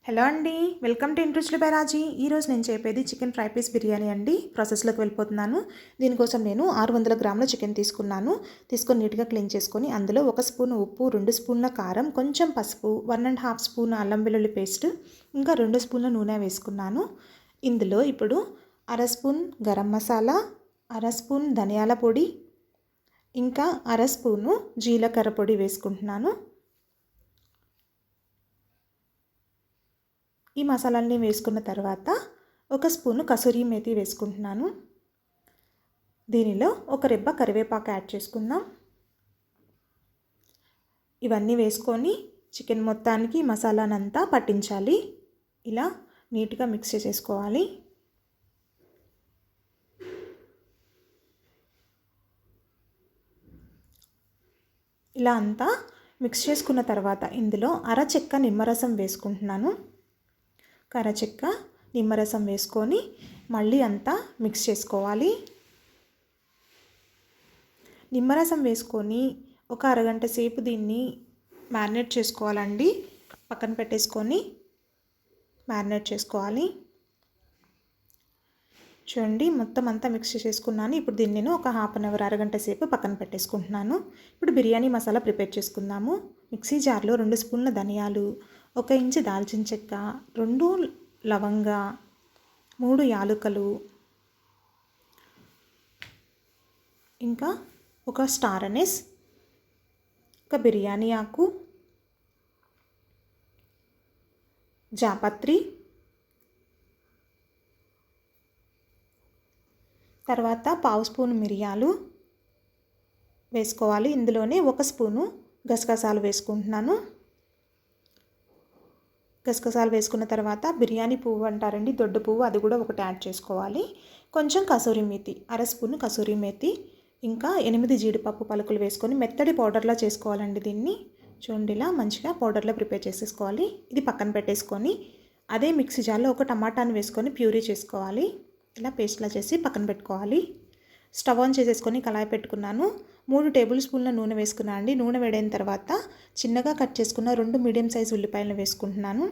Hello అండి, welcome to ఇంట్రెస్ట్లు by రాజీ. ఈరోజు నేను చెప్పేది చికెన్ ఫ్రై పీస్ బిర్యానీ అండి. ప్రాసెస్లోకి వెళ్ళిపోతున్నాను. దీనికోసం నేను 600 గ్రాముల చికెన్ తీసుకొని నీట్గా క్లీన్ చేసుకొని అందులో 1 స్పూన్ ఉప్పు, 2 స్పూన్ల కారం, కొంచెం పసుపు, 1½ స్పూన్ అల్లం వెల్లుల్లి పేస్ట్, ఇంకా 2 స్పూన్ల నూనె వేసుకున్నాను. ఇందులో ఇప్పుడు 1/2 స్పూన్ గరం మసాలా, 1/2 స్పూన్ ధనియాల పొడి, ఇంకా 1/2 స్పూను జీలకర్ర పొడి వేసుకుంటున్నాను. ఈ మసాలాలని వేసుకున్న తర్వాత 1 స్పూను కసూరి మేతి వేసుకుంటున్నాను. దీనిలో 1 రెబ్బ కరివేపాకు యాడ్ చేసుకుందాం. ఇవన్నీ వేసుకొని చికెన్ మొత్తానికి మసాలానంతా పట్టించాలి. ఇలా నీట్గా మిక్స్ చేసేసుకోవాలి. ఇలా అంతా మిక్స్ చేసుకున్న తర్వాత ఇందులో అరచెక్క నిమ్మరసం వేసుకుంటున్నాను. కరచెక్క నిమ్మరసం వేసుకొని మళ్ళీ అంతా మిక్స్ చేసుకోవాలి. నిమ్మరసం వేసుకొని ఒక అరగంట సేపు దీన్ని మ్యారినేట్ చేసుకోవాలండి. పక్కన పెట్టేసుకొని మ్యారినేట్ చేసుకోవాలి. చూడండి, మొత్తం అంతా మిక్స్ చేసుకున్నాను. ఇప్పుడు దీన్ని నేను ఒక ½ అన్ అవర్ అరగంట సేపు పక్కన పెట్టేసుకుంటున్నాను. ఇప్పుడు బిర్యానీ మసాలా ప్రిపేర్ చేసుకుందాము. మిక్సీ జార్లో 2 స్పూన్ల ధనియాలు, 1 ఇంచు దాల్చిన చెక్క, 2 లవంగ, 3 యాలుకలు, ఇంకా 1 స్టార్ అనీస్, 1 బిర్యానీ ఆకు, జాపత్రి, తర్వాత 1/2 స్పూన్ మిరియాలు వేసుకోవాలి. ఇందులోనే 1 స్పూను గసగసాలు వేసుకుంటున్నాను. గసగసాలు వేసుకున్న తర్వాత బిర్యానీ పువ్వు అంటారండి, దొడ్డ పువ్వు, అది కూడా 1 యాడ్ చేసుకోవాలి. కొంచెం కసూరి మేతి, 1/2 స్పూను కసూరి మేతి, ఇంకా 8 జీడిపప్పు పలుకులు వేసుకొని మెత్తడి పౌడర్లా చేసుకోవాలండి. దీన్ని చూడండి, ఇలా మంచిగా పౌడర్లో ప్రిపేర్ చేసేసుకోవాలి. ఇది పక్కన పెట్టేసుకొని అదే మిక్సీ జార్లో 1 టమాటాను వేసుకొని ప్యూరీ చేసుకోవాలి. ఇలా పేస్ట్లా చేసి పక్కన పెట్టుకోవాలి. స్టవ్ ఆన్ చేసేసుకొని కళాయి పెట్టుకున్నాను. 3 టేబుల్ స్పూన్ల నూనె వేసుకున్నాను అండి. నూనె వేడైన తర్వాత చిన్నగా కట్ చేసుకున్న 2 మీడియం సైజు ఉల్లిపాయలను వేసుకుంటున్నాను.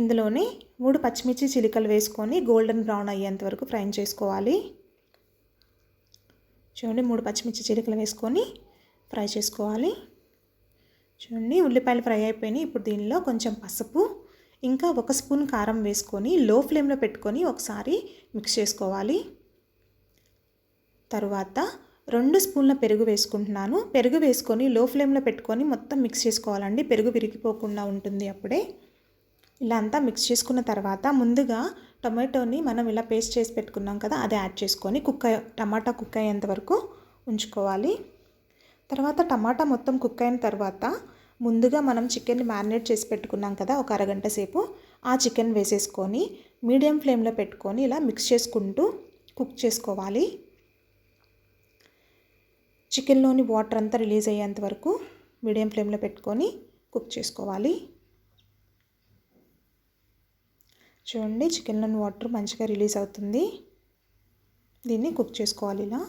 ఇందులోనే 3 పచ్చిమిర్చి చిలికలు వేసుకొని గోల్డెన్ బ్రౌన్ అయ్యేంత వరకు ఫ్రై చేసుకోవాలి. చూడండి, 3 పచ్చిమిర్చి చిలికలు వేసుకొని ఫ్రై చేసుకోవాలి. చూడండి, ఉల్లిపాయలు ఫ్రై అయిపోయినాయి. ఇప్పుడు దీనిలో కొంచెం పసుపు, ఇంకా 1 స్పూన్ కారం వేసుకొని లో ఫ్లేమ్లో పెట్టుకొని ఒకసారి మిక్స్ చేసుకోవాలి. తరువాత 2 స్పూన్ల పెరుగు వేసుకుంటున్నాను. పెరుగు వేసుకొని లో ఫ్లేమ్లో పెట్టుకొని మొత్తం మిక్స్ చేసుకోవాలండి. పెరుగు విరిగిపోకుండా ఉంటుంది అప్పుడే. ఇలా అంతా మిక్స్ చేసుకున్న తర్వాత ముందుగా టొమాటోని మనం ఇలా పేస్ట్ చేసి పెట్టుకున్నాం కదా, అది యాడ్ చేసుకొని టమాటా కుక్ అయ్యేంత వరకు ఉంచుకోవాలి. తర్వాత టమాటా మొత్తం కుక్ అయిన తర్వాత ముందుగా మనం చికెన్ని మ్యారినేట్ చేసి పెట్టుకున్నాం కదా, ఒక అరగంట సేపు, ఆ చికెన్ వేసేసుకొని మీడియం ఫ్లేమ్లో పెట్టుకొని ఇలా మిక్స్ చేసుకుంటూ కుక్ చేసుకోవాలి. చికెన్లోని వాటర్ అంతా రిలీజ్ అయ్యేంత వరకు మీడియం ఫ్లేమ్లో పెట్టుకొని కుక్ చేసుకోవాలి. చూడండి, చికెన్లోని వాటర్ మంచిగా రిలీజ్ అవుతుంది. దీన్ని కుక్ చేసుకోవాలి. ఇలా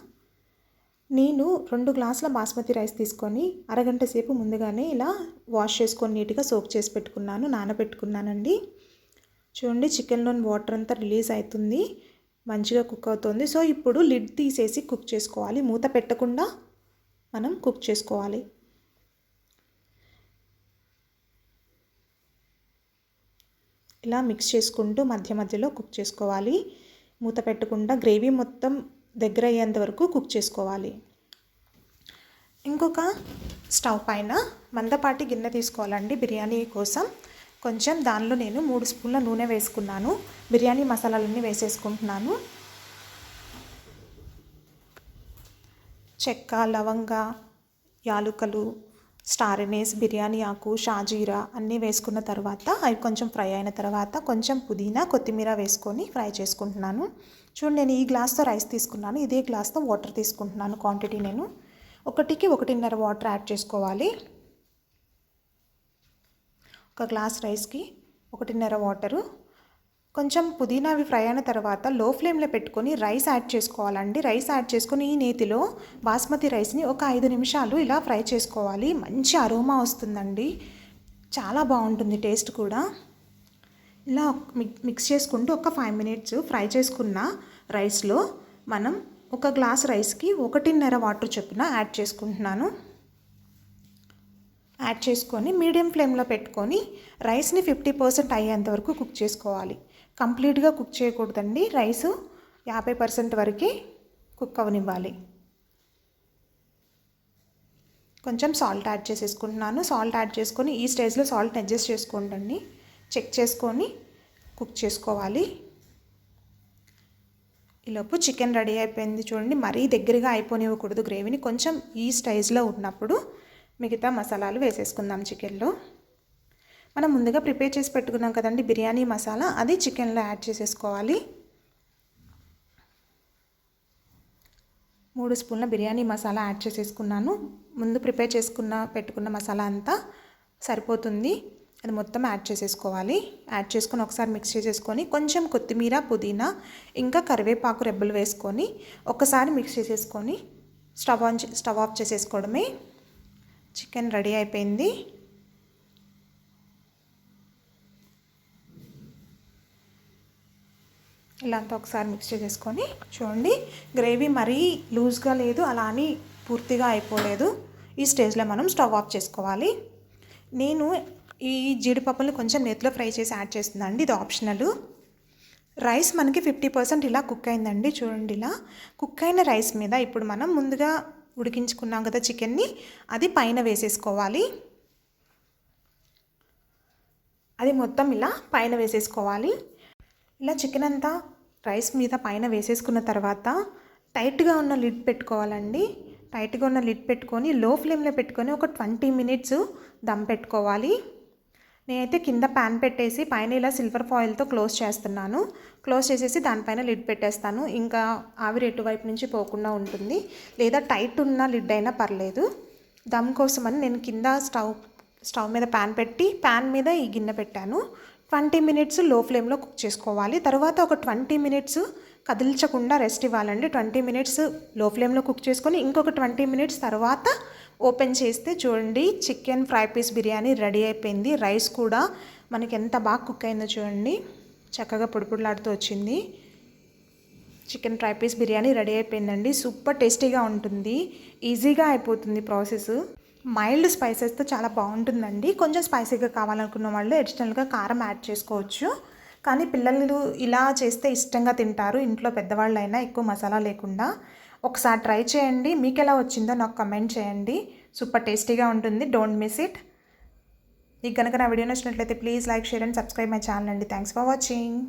నేను 2 గ్లాసుల బాస్మతి రైస్ తీసుకొని అరగంట సేపు ముందుగానే ఇలా వాష్ చేసుకొని నీట్గా సోక్ చేసి పెట్టుకున్నాను, నానబెట్టుకున్నానండి. చూడండి, చికెన్లోని వాటర్ అంతా రిలీజ్ అవుతుంది, మంచిగా కుక్ అవుతుంది. సో ఇప్పుడు లిడ్ తీసేసి కుక్ చేసుకోవాలి. మూత పెట్టకుండా మనం కుక్ చేసుకోవాలి. ఇలా మిక్స్ చేసుకుంటూ మధ్య మధ్యలో కుక్ చేసుకోవాలి. మూత పెట్టకుండా గ్రేవీ మొత్తం దగ్గర అయ్యేంత వరకు కుక్ చేసుకోవాలి. ఇంకొక స్టవ్ పైన మందపాటి గిన్నె తీసుకోవాలండి బిర్యానీ కోసం. కొంచెం దానిలో నేను 3 స్పూన్ల నూనె వేసుకున్నాను. బిర్యానీ మసాలాలన్నీ వేసేసుకుంటున్నాను. చెక్క, లవంగ, యాలుకలు, స్టార్ అనీస్, బిర్యానీ ఆకు, షాజీరా అన్నీ వేసుకున్న తర్వాత అవి కొంచెం ఫ్రై అయిన తర్వాత కొంచెం పుదీనా, కొత్తిమీర వేసుకొని ఫ్రై చేసుకుంటున్నాను. చూడండి, నేను ఈ గ్లాస్తో రైస్ తీసుకున్నాను, ఇదే గ్లాస్తో వాటర్ తీసుకుంటున్నాను. క్వాంటిటీ నేను 1కి 1.5 వాటర్ యాడ్ చేసుకోవాలి. 1 గ్లాస్ రైస్కి 1.5 వాటరు. కొంచెం పుదీనా అవి ఫ్రై అయిన తర్వాత లో ఫ్లేమ్లో పెట్టుకొని రైస్ యాడ్ చేసుకోవాలండి. రైస్ యాడ్ చేసుకొని ఈ నేతిలో బాస్మతి రైస్ని ఒక 5 నిమిషాలు ఇలా ఫ్రై చేసుకోవాలి. మంచి అరోమా వస్తుందండి, చాలా బాగుంటుంది టేస్ట్ కూడా. ఇలా మిక్స్ చేసుకుంటూ ఒక 5 మినిట్స్ ఫ్రై చేసుకున్న రైస్లో మనం ఒక గ్లాస్ రైస్కి 1.5 వాటర్ చొప్పున యాడ్ చేసుకుంటున్నాను. యాడ్ చేసుకొని మీడియం ఫ్లేమ్లో పెట్టుకొని రైస్ని 50% అయ్యేంత వరకు కుక్ చేసుకోవాలి. కంప్లీట్గా కుక్ చేయకూడదండి, రైస్ 50% వరకు కుక్ అవనివ్వాలి. కొంచెం సాల్ట్ యాడ్ చేసేసుకుంటున్నాను. సాల్ట్ యాడ్ చేసుకొని ఈ స్టేజ్లో సాల్ట్ని అడ్జస్ట్ చేసుకోండి, చెక్ చేసుకొని కుక్ చేసుకోవాలి. ఈలోపు చికెన్ రెడీ అయిపోయింది చూడండి. మరీ దగ్గరగా అయిపోనివ్వకూడదు గ్రేవీని. కొంచెం ఈ స్టేజ్లో ఉన్నప్పుడు మిగతా మసాలాలు వేసేసుకుందాం చికెన్లో. మనం ముందుగా ప్రిపేర్ చేసి పెట్టుకున్నాం కదండి బిర్యానీ మసాలా, అది చికెన్లో యాడ్ చేసేసుకోవాలి. 3 స్పూన్ల బిర్యానీ మసాలా యాడ్ చేసేసుకున్నాను. ముందు ప్రిపేర్ పెట్టుకున్న మసాలా అంతా సరిపోతుంది, అది మొత్తం యాడ్ చేసేసుకోవాలి. యాడ్ చేసుకొని ఒకసారి మిక్స్ చేసేసుకొని కొంచెం కొత్తిమీర, పుదీనా ఇంకా కరివేపాకు రెబ్బలు వేసుకొని ఒకసారి మిక్స్ చేసేసుకొని స్టవ్ ఆఫ్ చేసేసుకోవడమే. చికెన్ రెడీ అయిపోయింది. ఇలా అంతా ఒకసారి మిక్స్ చేసేసుకొని చూడండి, గ్రేవీ మరీ లూజ్గా లేదు, అలా అని పూర్తిగా అయిపోలేదు. ఈ స్టేజ్లో మనం స్టవ్ ఆఫ్ చేసుకోవాలి. నేను ఈ జీడిపప్పులు కొంచెం నేతిలో ఫ్రై చేసి యాడ్ చేస్తుందండి, ఇది ఆప్షనల్. రైస్ మనకి 50% ఇలా కుక్ అయిందండి చూడండి. ఇలా కుక్ అయిన రైస్ మీద ఇప్పుడు మనం ముందుగా ఉడికించుకున్నాం కదా చికెన్ని, అది పైన వేసేసుకోవాలి. అది మొత్తం ఇలా పైన వేసేసుకోవాలి. ఇలా చికెన్ అంతా రైస్ మీద పైన వేసేసుకున్న తర్వాత టైట్గా ఉన్న లిడ్ పెట్టుకోవాలండి. టైట్గా ఉన్న లిడ్ పెట్టుకొని లో ఫ్లేమ్లో పెట్టుకొని ఒక 20 మినిట్స్ దమ్ పెట్టుకోవాలి. నేనైతే కింద ప్యాన్ పెట్టేసి పైన ఇలా సిల్వర్ ఫాయిల్తో క్లోజ్ చేస్తున్నాను. క్లోజ్ చేసేసి దానిపైన లిడ్ పెట్టేస్తాను, ఇంకా ఆవిరి ఎటువైపు నుంచి పోకుండా ఉంటుంది. లేదా టైట్ ఉన్న లిడ్ అయినా పర్లేదు. దమ్ కోసమని నేను కింద స్టవ్ మీద ప్యాన్ పెట్టి ప్యాన్ మీద ఈ గిన్నె పెట్టాను. 20 మినిట్స్ లో ఫ్లేమ్లో కుక్ చేసుకోవాలి. తర్వాత ఒక 20 మినిట్స్ కదిలించకుండా రెస్ట్ ఇవ్వాలండి. 20 మినిట్స్ లో ఫ్లేమ్లో కుక్ చేసుకొని ఇంకొక 20 మినిట్స్ తర్వాత ఓపెన్ చేస్తే చూడండి chicken fry piece biryani ready అయిపోయింది. రైస్ కూడా మనకి ఎంత బాగా కుక్ అయిందో చూడండి, చక్కగా పొడిపొడిలాడుతూ వచ్చింది. Chicken fry piece biryani ready అయిపోయిందండి. సూపర్ టేస్టీగా ఉంటుంది, ఈజీగా అయిపోతుంది ప్రాసెస్. మైల్డ్ స్పైసెస్తో చాలా బాగుంటుందండి. కొంచెం స్పైసీగా కావాలనుకున్న వాళ్ళు అడిషనల్గా కారం యాడ్ చేసుకోవచ్చు. కానీ పిల్లలు ఇలా చేస్తే ఇష్టంగా తింటారు, ఇంట్లో పెద్దవాళ్ళైనా ఎక్కువ మసాలా లేకుండా. ఒకసారి ట్రై చేయండి, మీకు ఎలా వచ్చిందో నాకు కమెంట్ చేయండి. సూపర్ టేస్టీగా ఉంటుంది, డోంట్ మిస్ ఇట్. మీకు కనుక నా వీడియో నచ్చినట్లయితే please like, share and subscribe my channel అండి. Thanks for watching.